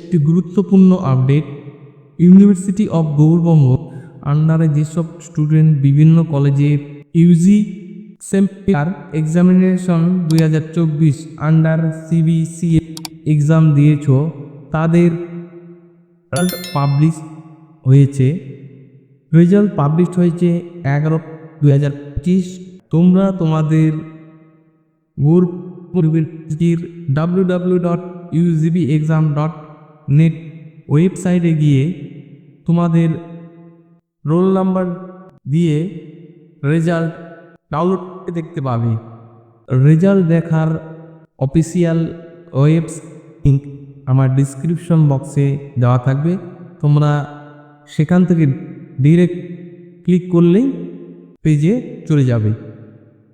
একটি গুরুত্বপূর্ণ update. University of Gourbanga আন্ডারে যেসব স্টুডেন্ট বিভিন্ন কলেজে ইউজি সেম্পার এক্সামিনেশন 2024 আন্ডার সিবিসিএ এক্সাম দিয়েছ তাদের রেজাল্ট পাবলিশ হয়েছে। রেজাল্ট পাবলিশ হয়েছে 11/2025। তোমরা তোমাদের ইউনিভার্সিটির www.ugbexam.net ওয়েবসাইটে গিয়ে তোমাদের রোল নাম্বার দিয়ে রেজাল্ট ডাউনলোড করে দেখতে পাবে। রেজাল্ট দেখার অফিসিয়াল লিংক আমার ডিসক্রিপশন বক্সে দেওয়া থাকবে। তোমরা সেখান থেকে ডিরেক্ট ক্লিক করলেই পেজে চলে যাবে,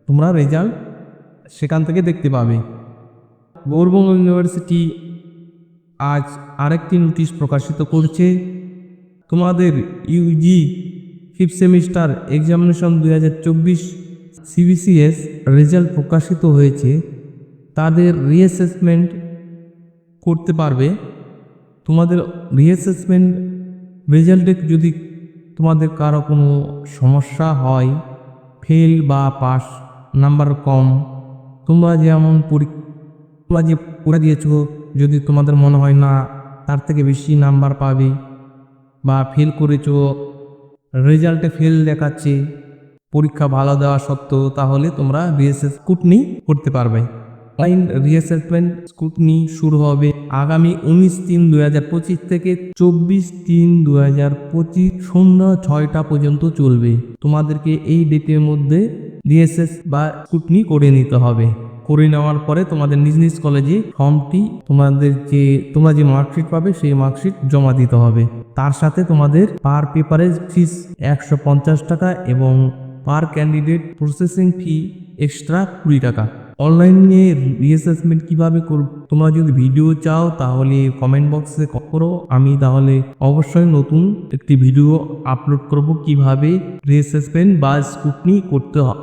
তোমরা রেজাল্ট সেখান থেকে দেখতে পাবে। গৌড়বঙ্গ ইউনিভার্সিটি আজ আরেকটি নোটিশ প্রকাশিত করছে। তোমাদের UG 5th semester examination 2024 CBCS result প্রকাশিত হয়েছে। তাদের রিঅ্যাসেসমেন্ট করতে পারবে। তোমাদের রিঅ্যাসেসমেন্ট রেজাল্টে যদি তোমাদের কারো কোনো সমস্যা হয়, ফেল বা পাস নাম্বার কম, তোমরা যেমন পরীক্ষা যে পড়া দিয়েছ, যদি তোমাদের মনে হয় না তার থেকে বেশি নাম্বার পাবে বা ফেল করেছ, রেজাল্টে ফেল দেখাচ্ছে পরীক্ষা ভালো দেওয়া সত্ত্বেও, তাহলে তোমরা স্কুটনি করতে পারবে। অনলাইন রিঅ্যাসেসমেন্ট স্কুটনি শুরু হবে আগামী 19/3/2025 থেকে 24/3/2025 সন্ধ্যা 6টা পর্যন্ত চলবে। তোমাদেরকে এই ডেটের মধ্যে রিঅ্যাসেস বা স্কুটনি করে নিতে হবে। করে নেওয়ার পরে তোমাদের নিজ নিজ কলেজে ফর্মটি তোমরা যে মার্কশিট পাবে সেই মার্কশিট জমা দিতে হবে। তার সাথে তোমাদের পার পেপারে ফিস 150 টাকা এবং পার ক্যান্ডিডেট প্রসেসিং ফি এক্সট্রা 20 টাকা। অনলাইনে রিঅ্যাসেসমেন্ট কীভাবে করব, তোমরা যদি ভিডিও চাও তাহলে কমেন্ট বক্সে করো। আমি তাহলে অবশ্যই নতুন একটি ভিডিও আপলোড করব কিভাবে রিঅ্যাসেসমেন্ট বা স্কুটনি করতে হয়।